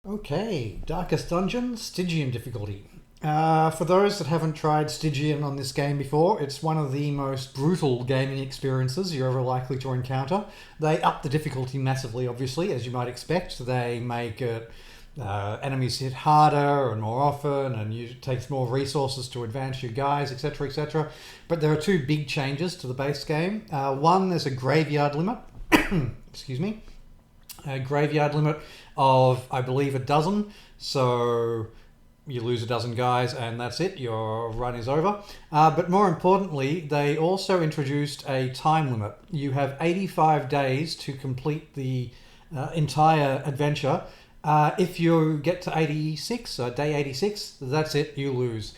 Okay, Darkest Dungeon, Stygian difficulty. For those that haven't tried Stygian on this game before, it's one of the most brutal gaming experiences you're ever likely to encounter. They up the difficulty massively, obviously, as you might expect. They make it enemies hit harder and more often, and it takes more resources to advance your guys, etc., etc. But there are two big changes to the base game. One, there's a graveyard limit. Excuse me. A graveyard limit of, I believe, a dozen. So you lose a dozen guys and that's it, your run is over. But more importantly, they also introduced a time limit. You have 85 days to complete the entire adventure. If you get to 86, day 86, that's it, you lose.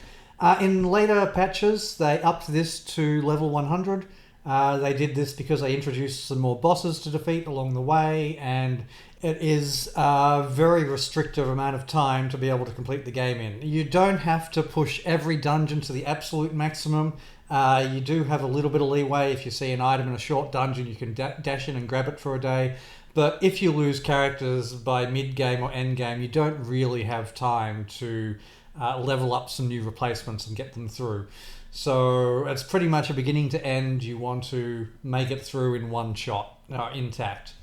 In later patches, they upped this to level 100. They did this because they introduced some more bosses to defeat along the way, and it is a very restrictive amount of time to be able to complete the game in. You don't have to push every dungeon to the absolute maximum. You do have a little bit of leeway. If you see an item in a short dungeon, you can dash in and grab it for a day. But if you lose characters by mid-game or end-game, you don't really have time to level up some new replacements and get them through. So it's pretty much a beginning to end. You want to make it through in one shot, intact.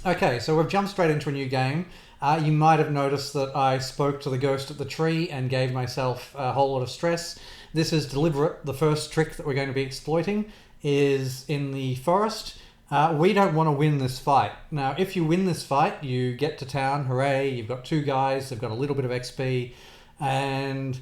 Okay, so we've jumped straight into a new game. You might have noticed that I spoke to the ghost at the tree and gave myself a whole lot of stress. This is deliberate. The first trick that we're going to be exploiting is in the forest. We don't want to win this fight. Now, if you win this fight, you get to town, hooray, you've got two guys, they've got a little bit of XP, and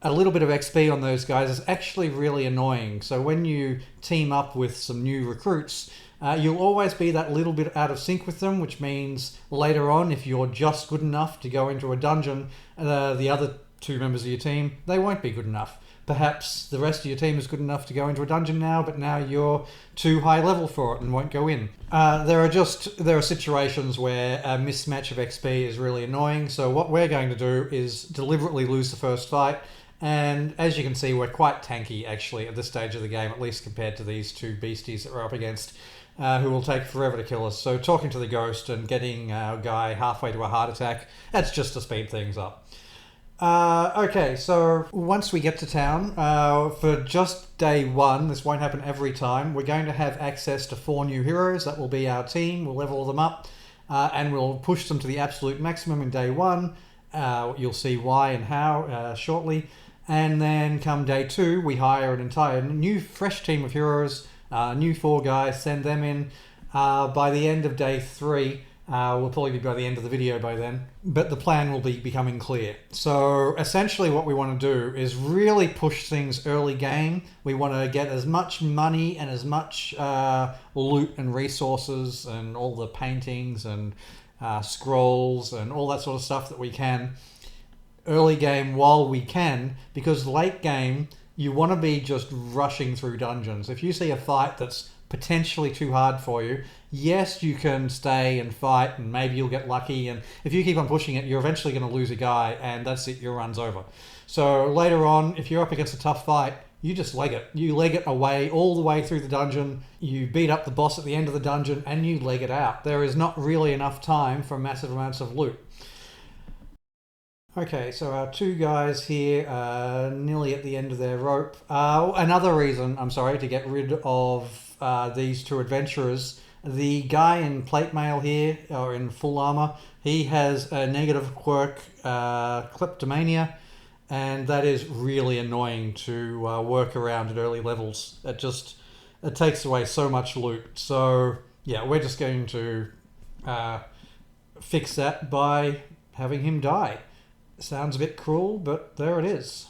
a little bit of XP on those guys is actually really annoying. So when you team up with some new recruits, you'll always be that little bit out of sync with them, which means later on, if you're just good enough to go into a dungeon, the other two members of your team, they won't be good enough. Perhaps the rest of your team is good enough to go into a dungeon now, but now you're too high level for it and won't go in. There are situations where a mismatch of XP is really annoying. So what we're going to do is deliberately lose the first fight. And as you can see, we're quite tanky actually at this stage of the game, at least compared to these two beasties that we're up against, who will take forever to kill us. So talking to the ghost and getting our guy halfway to a heart attack, that's just to speed things up. Okay, so once we get to town, for just day one, this won't happen every time, we're going to have access to 4 new heroes. That will be our team. We'll level them up, and we'll push them to the absolute maximum in day one. You'll see why and how shortly. And then come day 2, we hire an entire new fresh team of heroes, new 4 guys, send them in. By the end of day 3, we'll probably be by the end of the video by then, but the plan will be becoming clear. So essentially what we want to do is really push things early game. We want to get as much money and as much loot and resources and all the paintings and scrolls and all that sort of stuff that we can early game while we can, because late game you want to be just rushing through dungeons. If you see a fight that's potentially too hard for you, yes, you can stay and fight and maybe you'll get lucky, and if you keep on pushing it, you're eventually going to lose a guy and that's it, your run's over. So later on, if you're up against a tough fight, you just leg it. You leg it away all the way through the dungeon, you beat up the boss at the end of the dungeon and you leg it out. There is not really enough time for massive amounts of loot. Okay, so our 2 guys here are nearly at the end of their rope. Another reason, I'm sorry, to get rid of these 2 adventurers, the guy in plate mail here, or in full armor, he has a negative quirk, kleptomania, and that is really annoying to work around at early levels. It takes away so much loot. So yeah, we're just going to fix that by having him die. Sounds a bit cruel, but there it is.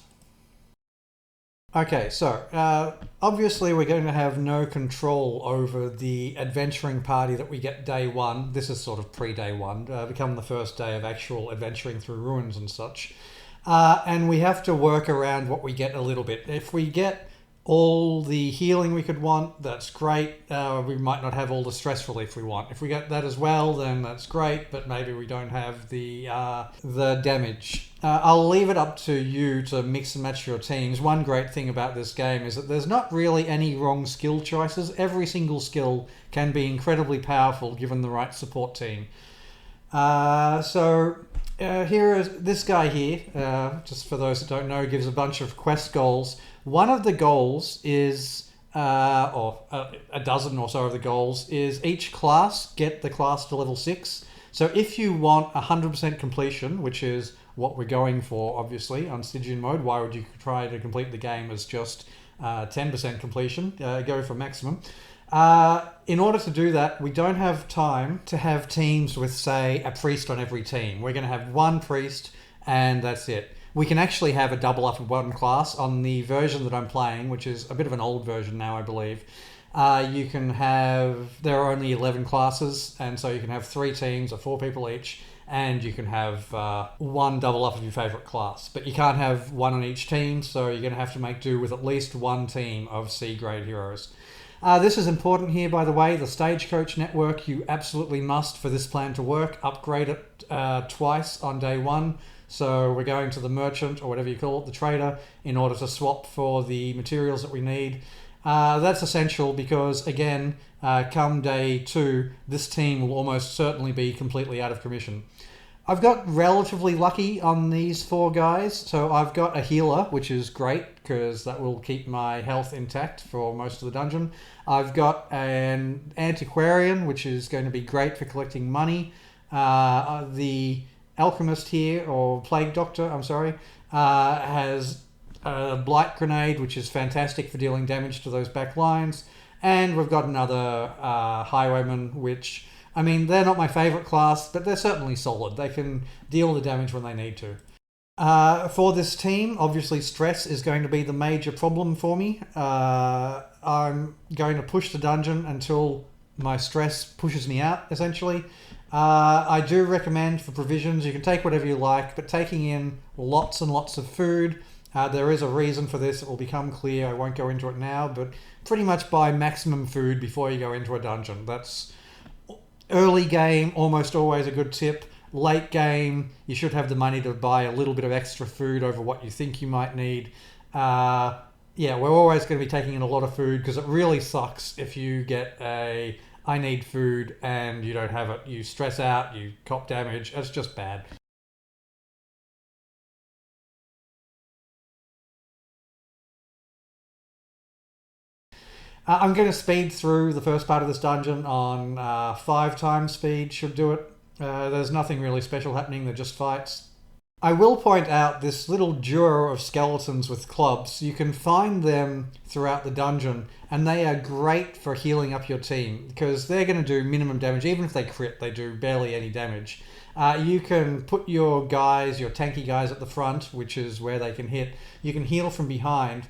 Okay, so obviously we're going to have no control over the adventuring party that we get day 1. This is sort of pre-day 1, become the first day of actual adventuring through ruins and such. And we have to work around what we get a little bit. If we get all the healing we could want, that's great. We might not have all the stress relief we want. If we get that as well, then that's great, but maybe we don't have the damage. I'll leave it up to you to mix and match your teams. One great thing about this game is that there's not really any wrong skill choices. Every single skill can be incredibly powerful given the right support team. Here is this guy here, just for those that don't know, gives a bunch of quest goals. One of the goals is, a dozen or so of the goals, is each class get the class to level 6. So if you want 100% completion, which is what we're going for, obviously, on Stygian mode, why would you try to complete the game as just 10% completion? Go for maximum. In order to do that, we don't have time to have teams with, say, a priest on every team. We're going to have one priest and that's it. We can actually have a double up of one class on the version that I'm playing, which is a bit of an old version now, I believe. You can have, there are only 11 classes, and so you can have 3 teams of 4 people each, and you can have one double up of your favorite class. But you can't have one on each team, so you're going to have to make do with at least one team of C grade heroes. This is important here, by the way, the Stagecoach network. You absolutely must, for this plan to work, upgrade it twice on day 1. So we're going to the merchant, or whatever you call it, the trader, in order to swap for the materials that we need. That's essential because, again, come day 2, this team will almost certainly be completely out of commission. I've got relatively lucky on these 4 guys. So I've got a healer, which is great because that will keep my health intact for most of the dungeon. I've got an antiquarian, which is going to be great for collecting money. The alchemist here, or plague doctor, I'm sorry, has a blight grenade, which is fantastic for dealing damage to those back lines. And we've got another highwayman, which, I mean, they're not my favourite class, but they're certainly solid. They can deal the damage when they need to. For this team, obviously stress is going to be the major problem for me. I'm going to push the dungeon until my stress pushes me out, essentially. I do recommend for provisions, you can take whatever you like, but taking in lots and lots of food. There is a reason for this. It will become clear. I won't go into it now, but pretty much buy maximum food before you go into a dungeon. That's early game, almost always a good tip. Late game, you should have the money to buy a little bit of extra food over what you think you might need. Yeah, we're always going to be taking in a lot of food because it really sucks if you get a I need food and you don't have it. You stress out, you cop damage. It's just bad. I'm going to speed through the first part of this dungeon on 5 times speed, should do it. There's nothing really special happening, they're just fights. I will point out this little duo of skeletons with clubs. You can find them throughout the dungeon, and they are great for healing up your team because they're going to do minimum damage. Even if they crit, they do barely any damage. You can put your guys, your tanky guys at the front, which is where they can hit. You can heal from behind.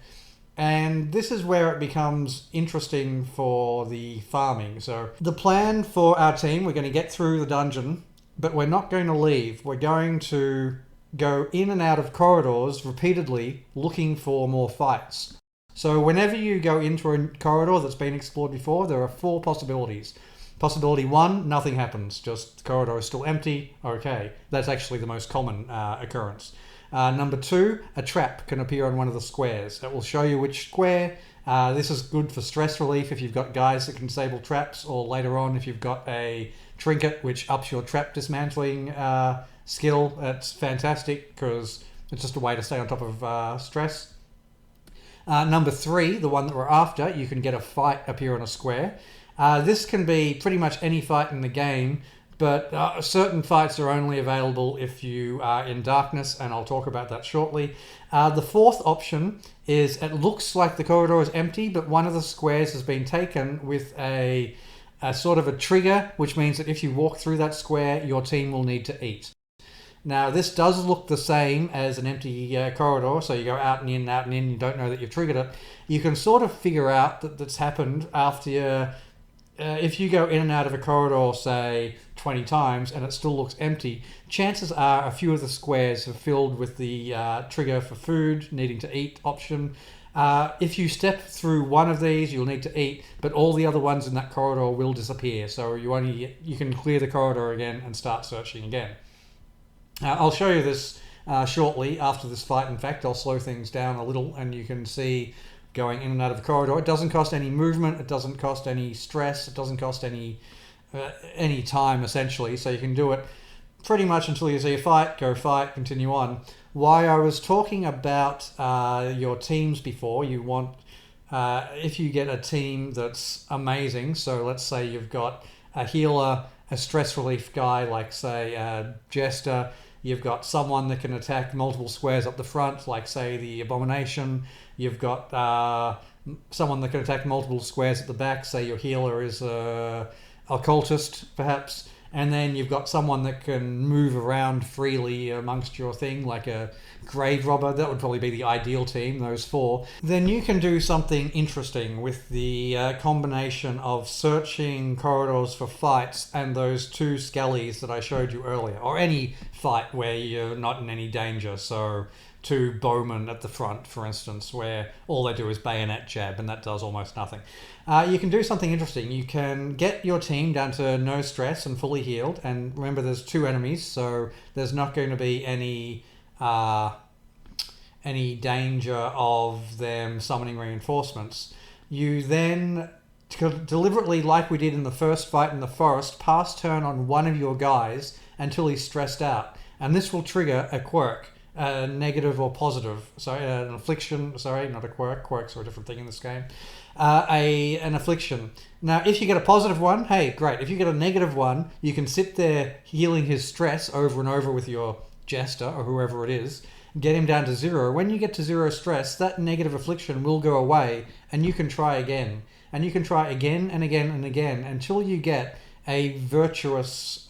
And this is where it becomes interesting for the farming. So the plan for our team, we're going to get through the dungeon, but we're not going to leave. We're going to go in and out of corridors repeatedly looking for more fights. So whenever you go into a corridor that's been explored before, there are 4 possibilities. Possibility 1, nothing happens, just the corridor is still empty. Okay, that's actually the most common occurrence. Number 2, a trap can appear on one of the squares. It will show you which square. This is good for stress relief if you've got guys that can disable traps, or later on if you've got a trinket which ups your trap dismantling skill. That's fantastic because it's just a way to stay on top of stress. Number 3, the one that we're after, you can get a fight appear on a square. This can be pretty much any fight in the game, but certain fights are only available if you are in darkness, and I'll talk about that shortly. The 4th option is it looks like the corridor is empty, but one of the squares has been taken with a sort of a trigger, which means that if you walk through that square, your team will need to eat. Now, this does look the same as an empty corridor, so you go out and in, you don't know that you've triggered it. You can sort of figure out that that's happened after if you go in and out of a corridor, say, 20 times and it still looks empty, chances are a few of the squares are filled with the trigger for food, needing to eat option. If you step through one of these, you'll need to eat, but all the other ones in that corridor will disappear, so you can clear the corridor again and start searching again. I'll show you this shortly after this fight. In fact, I'll slow things down a little and you can see going in and out of the corridor. It doesn't cost any movement, it doesn't cost any stress, it doesn't cost any time essentially, so you can do it pretty much until you see a fight, go fight, continue on. Why I was talking about your teams before, you want, if you get a team that's amazing, so let's say you've got a healer, a stress relief guy, like say a Jester, you've got someone that can attack multiple squares up the front, like say the Abomination, you've got someone that can attack multiple squares at the back, say your healer is a occultist perhaps, and then you've got someone that can move around freely amongst your thing, like a grave robber. That would probably be the ideal team, those four. Then you can do something interesting with the combination of searching corridors for fights and those two skellies that I showed you earlier, or any fight where you're not in any danger. So two bowmen at the front, for instance, where all they do is bayonet jab, and that does almost nothing. You can do something interesting. You can get your team down to no stress and fully healed, and remember there's two enemies, so there's not going to be any danger of them summoning reinforcements. You then deliberately, like we did in the first fight in the forest, pass turn on one of your guys until he's stressed out, and this will trigger a quirk. Negative or positive, an affliction, not a quirk, quirks are a different thing in this game, an affliction. Now if you get a positive one, hey, great. If you get a negative one, you can sit there healing his stress over and over with your Jester or whoever it is, get him down to 0. When you get to 0 stress, that negative affliction will go away and you can try again. And you can try again and again and again until you get a virtuous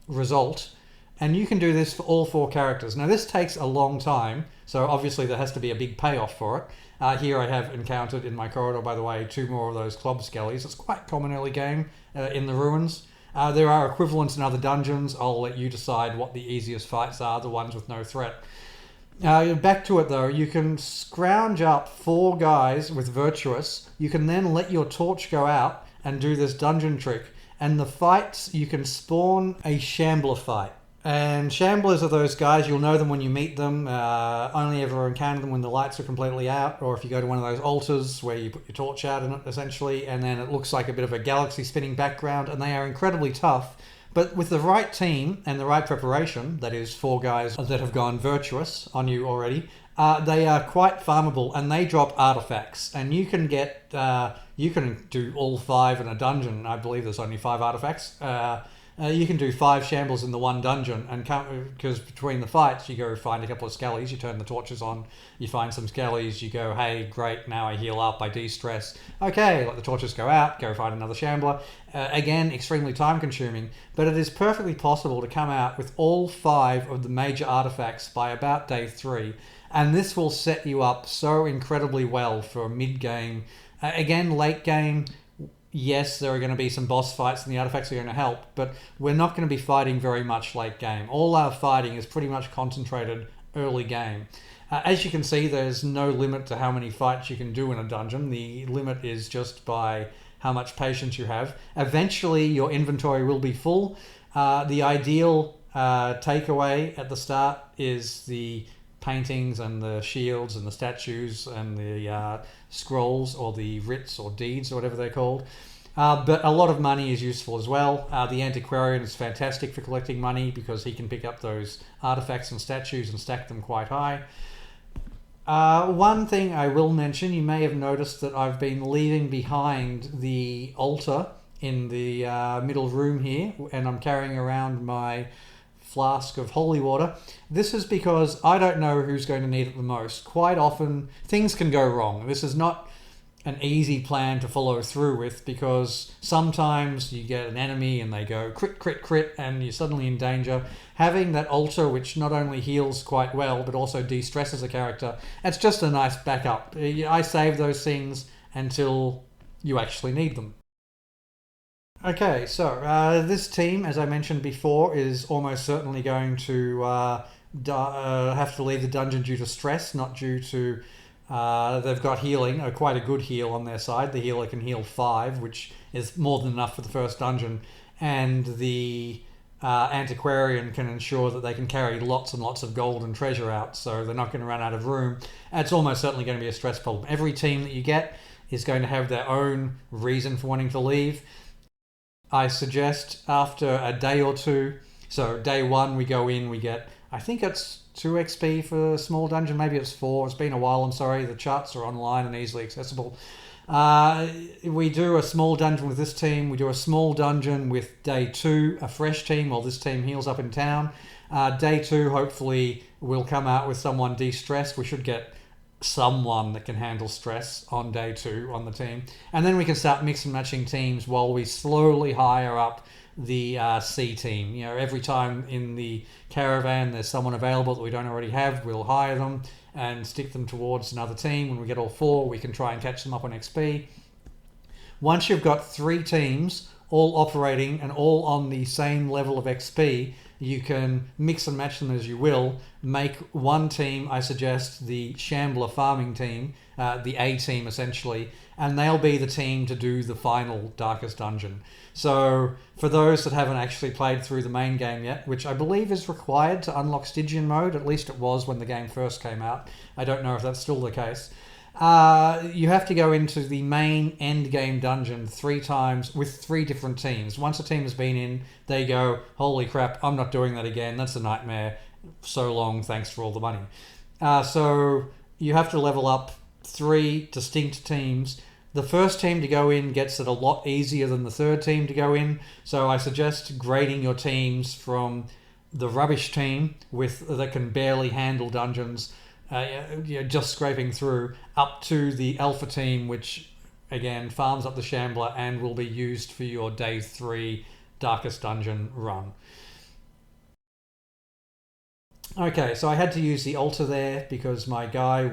result. And you can do this for all 4 characters. Now this takes a long time, so obviously there has to be a big payoff for it. Here I have encountered in my corridor, by the way, 2 more of those club skellies. It's quite common early game in the ruins. There are equivalents in other dungeons. I'll let you decide what the easiest fights are, the ones with no threat. Back to it though, you can scrounge up 4 guys with virtuous. You can then let your torch go out and do this dungeon trick. And the fights, you can spawn a Shambler fight. And Shamblers are those guys, you'll know them when you meet them, only ever encounter them when the lights are completely out, or if you go to one of those altars where you put your torch out in it, essentially, and then it looks like a bit of a galaxy spinning background, and they are incredibly tough. But with the right team and the right preparation, that is 4 guys that have gone virtuous on you already, they are quite farmable, and they drop artifacts, and you can get, you can do all 5 in a dungeon. I believe there's only 5 artifacts. You can do 5 shambles in the one dungeon, and because between the fights you go find a couple of skellies, you turn the torches on, you find some skellies, you go, hey, great, now I heal up, I de-stress. Okay, let the torches go out, go find another shambler. Again, extremely time consuming, but it is perfectly possible to come out with all 5 of the major artifacts by about day 3, and this will set you up so incredibly well for mid-game. Again, late game, yes, there are going to be some boss fights and the artifacts are going to help, but we're not going to be fighting very much late game. All our fighting is pretty much concentrated early game. As you can see, there's no limit to how many fights you can do in a dungeon. The limit is just by how much patience you have. Eventually, your inventory will be full. The ideal takeaway at the start is the paintings and the shields and the statues and the scrolls, or the writs or deeds or whatever they're called. But a lot of money is useful as well. The antiquarian is fantastic for collecting money because he can pick up those artifacts and statues and stack them quite high. One thing I will mention, you may have noticed that I've been leaving behind the altar in the middle room here, and I'm carrying around my flask of holy water. This is because I don't know who's going to need it the most. Quite often things can go wrong. This is not an easy plan to follow through with, because sometimes you get an enemy and they go crit, crit, crit, and you're suddenly in danger. Having that altar, which not only heals quite well but also de-stresses a character, it's just a nice backup. I save those things until you actually need them. Okay, so this team, as I mentioned before, is almost certainly going to have to leave the dungeon due to stress, not due to... they've got healing, quite a good heal on their side. The healer can heal 5, which is more than enough for the first dungeon, and the antiquarian can ensure that they can carry lots and lots of gold and treasure out, so they're not going to run out of room. It's almost certainly going to be a stress problem. Every team that you get is going to have their own reason for wanting to leave. I suggest after a day or 2, So day 1 we go in, we get, I think it's 2 XP for a small dungeon, maybe it's 4. It's been a while, I'm sorry. The charts are online and easily accessible. We do a small dungeon with this team. We do a small dungeon with day 2, a fresh team, while this team heals up in town. Day 2, hopefully, we'll come out with someone de-stressed. We should get someone that can handle stress on day 2 on the team. And then we can start mix and matching teams while we slowly hire up the C team. You know, every time in the caravan there's someone available that we don't already have, we'll hire them and stick them towards another team. When we get all 4, we can try and catch them up on XP. Once you've got 3 teams all operating and all on the same level of XP, you can mix and match them as you will. Make one team, I suggest, the Shambler farming team, the A team essentially, and they'll be the team to do the final Darkest Dungeon. So for those that haven't actually played through the main game yet, which I believe is required to unlock Stygian mode, at least it was when the game first came out. I don't know if that's still the case. You have to go into the main end game dungeon 3 times with 3 different teams. Once a team has been in, they go, holy crap, I'm not doing that again. That's a nightmare. So long, thanks for all the money. So you have to level up 3 distinct teams. The first team to go in gets it a lot easier than the third team to go in. So I suggest grading your teams from the rubbish team that can barely handle dungeons, just scraping through, up to the alpha team, which again farms up the Shambler and will be used for your day 3 Darkest Dungeon run. Okay, so I had to use the altar there because my guy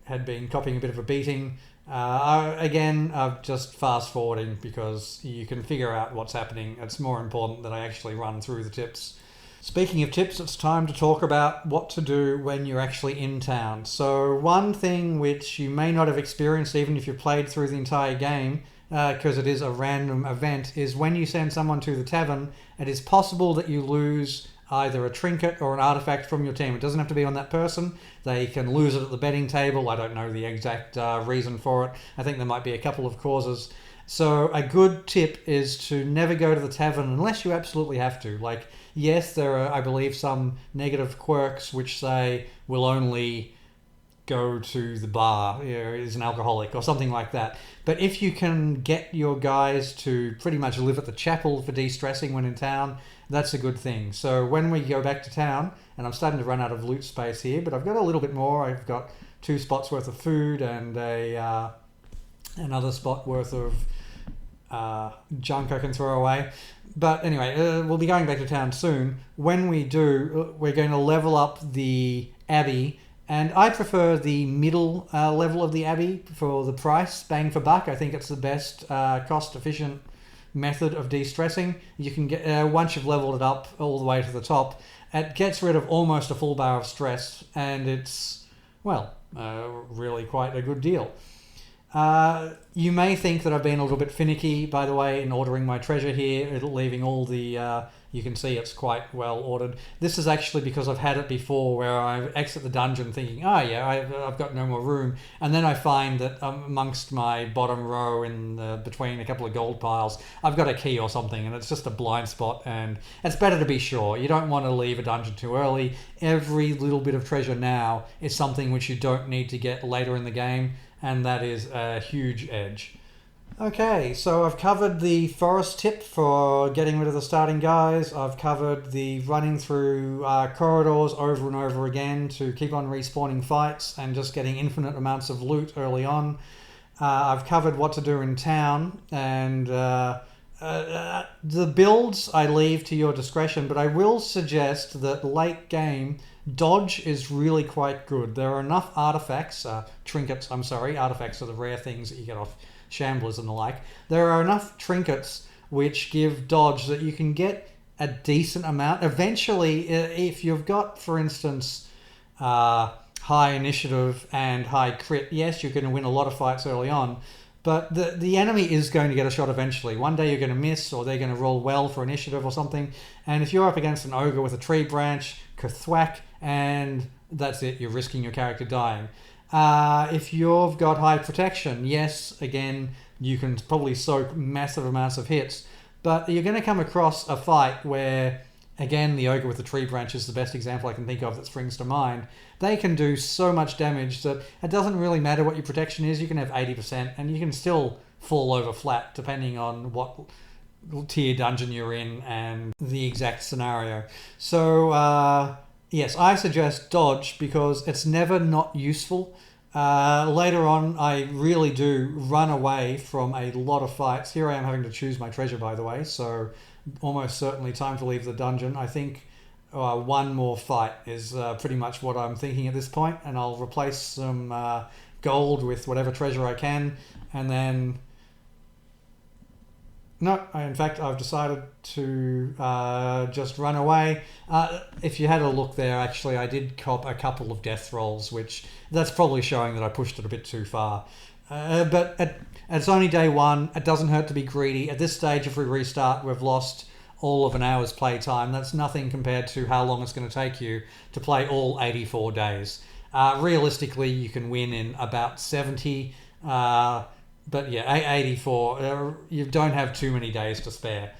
had been copying a bit of a beating. Again, I'm just fast forwarding because you can figure out what's happening. It's more important that I actually run through the tips. Speaking of tips, it's time to talk about what to do when you're actually in town. So one thing which you may not have experienced even if you've played through the entire game, because it is a random event, is when you send someone to the tavern, it is possible that you lose either a trinket or an artifact from your team. It doesn't have to be on that person. They can lose it at the betting table. I don't know the exact reason for it. I think there might be a couple of causes. So a good tip is to never go to the tavern unless you absolutely have to. Like, yes, there are, I believe, some negative quirks which say we'll only go to the bar, is an alcoholic or something like that. But if you can get your guys to pretty much live at the chapel for de-stressing when in town, that's a good thing. So when we go back to town, and I'm starting to run out of loot space here, but I've got a little bit more. I've got 2 spots worth of food and another spot worth of junk I can throw away. But anyway, we'll be going back to town soon. When we do, we're going to level up the Abbey, and I prefer the middle level of the Abbey for the price, bang for buck. I think it's the best cost-efficient method of de-stressing. You can get, once you've leveled it up all the way to the top, it gets rid of almost a full bar of stress, and it's, well, really quite a good deal. You may think that I've been a little bit finicky, by the way, in ordering my treasure here, leaving all the, you can see it's quite well ordered. This is actually because I've had it before where I exit the dungeon thinking, oh yeah, I've got no more room. And then I find that amongst my bottom row between a couple of gold piles, I've got a key or something, and it's just a blind spot, and it's better to be sure. You don't want to leave a dungeon too early. Every little bit of treasure now is something which you don't need to get later in the game, and that is a huge edge. Okay, so I've covered the forest tip for getting rid of the starting guys. I've covered the running through corridors over and over again to keep on respawning fights and just getting infinite amounts of loot early on. I've covered what to do in town, and the builds I leave to your discretion, but I will suggest that late game, dodge is really quite good. There are enough artifacts, artifacts are the rare things that you get off Shamblers and the like. There are enough trinkets which give dodge that you can get a decent amount. Eventually, if you've got, for instance, high initiative and high crit, yes, you're going to win a lot of fights early on, but the enemy is going to get a shot eventually. One day you're going to miss, or they're going to roll well for initiative or something, and if you're up against an ogre with a tree branch, kathwack, and that's it, you're risking your character dying. If you've got high protection, yes, again, you can probably soak massive amounts of hits, but you're going to come across a fight where Again, the ogre with the tree branch is the best example I can think of that springs to mind. They can do so much damage that it doesn't really matter what your protection is. You can have 80% and you can still fall over flat depending on what tier dungeon you're in and the exact scenario. So yes, I suggest dodge because it's never not useful. Later on, I really do run away from a lot of fights. Here I am having to choose my treasure, by the way, so almost certainly time to leave the dungeon. I think one more fight is pretty much what I'm thinking at this point, and I'll replace some gold with whatever treasure I can, and then... No, in fact, I've decided to just run away. If you had a look there, actually, I did cop a couple of death rolls, which that's probably showing that I pushed it a bit too far. But it's only day one. It doesn't hurt to be greedy. At this stage, if we restart, we've lost all of an hour's playtime. That's nothing compared to how long it's going to take you to play all 84 days. Realistically, you can win in about 70. But yeah, 84, you don't have too many days to spare.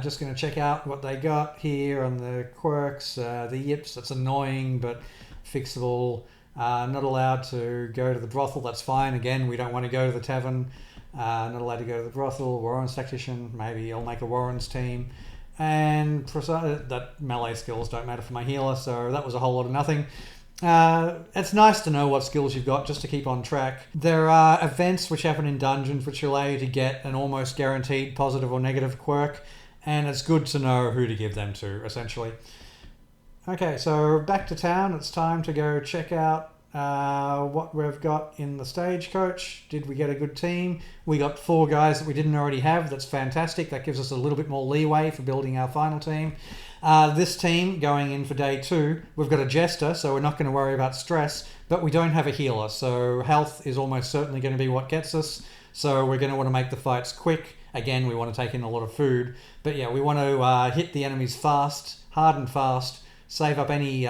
Just going to check out what they got here on the quirks. The yips, that's annoying, but fixable. Not allowed to go to the brothel, that's fine. Again, we don't want to go to the tavern. Not allowed to go to the brothel. Warren's tactician, maybe I'll make a Warren's team. And that melee skills don't matter for my healer, so that was a whole lot of nothing. It's nice to know what skills you've got just to keep on track. There are events which happen in dungeons which allow you to get an almost guaranteed positive or negative quirk, and it's good to know who to give them to, essentially. Okay, so back to town. It's time to go check out what we've got in the stagecoach. Did we get a good team? We got 4 guys that we didn't already have. That's fantastic. That gives us a little bit more leeway for building our final team. This team, going in for day 2, we've got a jester, so we're not going to worry about stress, but we don't have a healer, so health is almost certainly going to be what gets us. So we're going to want to make the fights quick. Again, we want to take in a lot of food. But yeah, we want to hit the enemies fast, hard and fast, save up any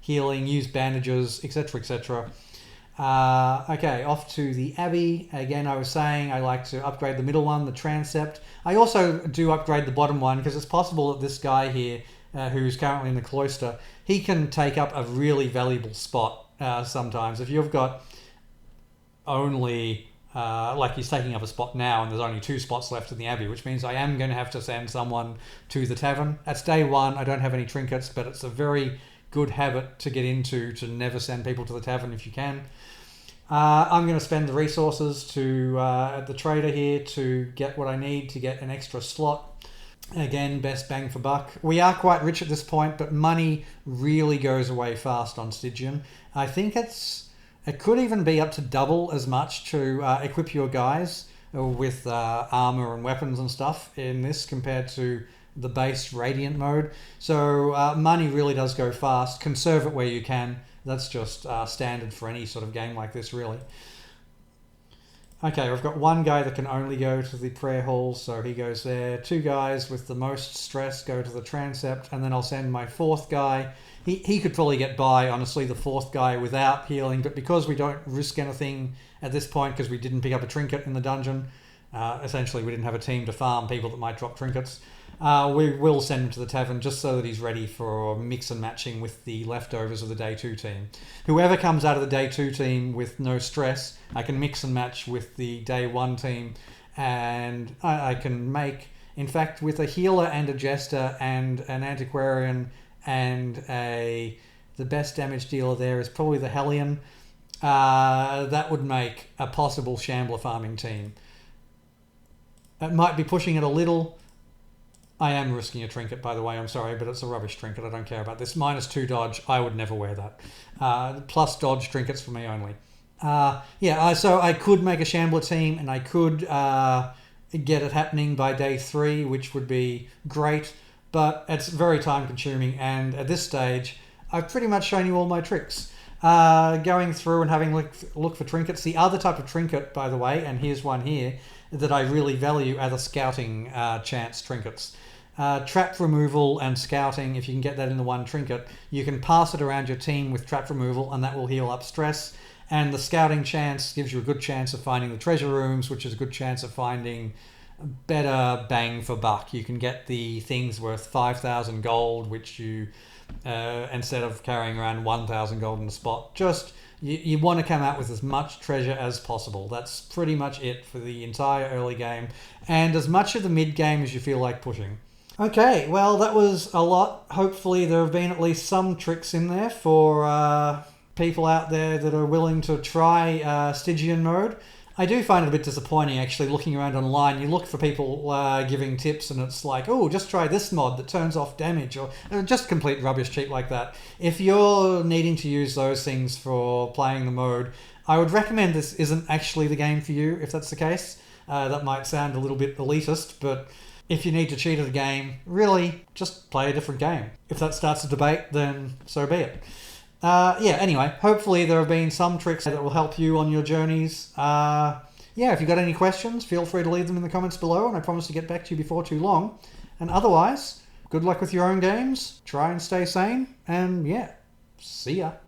healing, use bandages, etc, etc. Okay, off to the Abbey. Again, I was saying I like to upgrade the middle one, the transept. I also do upgrade the bottom one because it's possible that this guy here, who's currently in the cloister, he can take up a really valuable spot sometimes. If you've got only... like he's taking up a spot now and there's only 2 spots left in the Abbey, which means I am going to have to send someone to the tavern. That's day 1. I don't have any trinkets, but it's a very good habit to get into, to never send people to the tavern if you can. I'm going to spend the resources to at the trader here to get what I need to get an extra slot. Again, best bang for buck. We are quite rich at this point, but money really goes away fast on Stygian. I think it could even be up to double as much to equip your guys with armor and weapons and stuff in this compared to the base Radiant mode. So money really does go fast. Conserve it where you can. That's just standard for any sort of game like this, really. Okay, we've got 1 guy that can only go to the prayer hall, so he goes there. 2 guys with the most stress go to the transept, and then I'll send my 4th guy. He could probably get by, honestly, the 4th guy without healing, but because we don't risk anything at this point, because we didn't pick up a trinket in the dungeon, essentially we didn't have a team to farm people that might drop trinkets, we will send him to the tavern just so that he's ready for mix and matching with the leftovers of the day 2 team. Whoever comes out of the day 2 team with no stress, I can mix and match with the day 1 team, and I can make, in fact, with a healer and a jester and an antiquarian and the best damage dealer there is probably the Hellion. That would make a possible Shambler farming team. It might be pushing it a little. I am risking a trinket, by the way, I'm sorry, but it's a rubbish trinket. I don't care about this. -2 dodge, I would never wear that. Plus dodge trinkets for me only. So I could make a Shambler team, and I could get it happening by day 3, which would be great, but it's very time consuming, and at this stage, I've pretty much shown you all my tricks. Going through and having look for trinkets. The other type of trinket, by the way, and here's one here, that I really value are the scouting chance trinkets. trap removal and scouting, if you can get that into one trinket, you can pass it around your team with trap removal and that will heal up stress. And the scouting chance gives you a good chance of finding the treasure rooms, which is a good chance of finding better bang for buck. You can get the things worth 5,000 gold, which you, instead of carrying around 1,000 gold in the spot, you want to come out with as much treasure as possible. That's pretty much it for the entire early game, and as much of the mid game as you feel like pushing. Okay, well, that was a lot. Hopefully there have been at least some tricks in there for people out there that are willing to try Stygian mode. I do find it a bit disappointing, actually, looking around online. You look for people giving tips and it's like, oh, just try this mod that turns off damage, or just complete rubbish cheap like that. If you're needing to use those things for playing the mode, I would recommend this isn't actually the game for you, if that's the case. That might sound a little bit elitist, but if you need to cheat at a game, really, just play a different game. If that starts a debate, then so be it. Anyway, hopefully there have been some tricks that will help you on your journeys. If you've got any questions, feel free to leave them in the comments below, and I promise to get back to you before too long. And otherwise, good luck with your own games, try and stay sane, and see ya.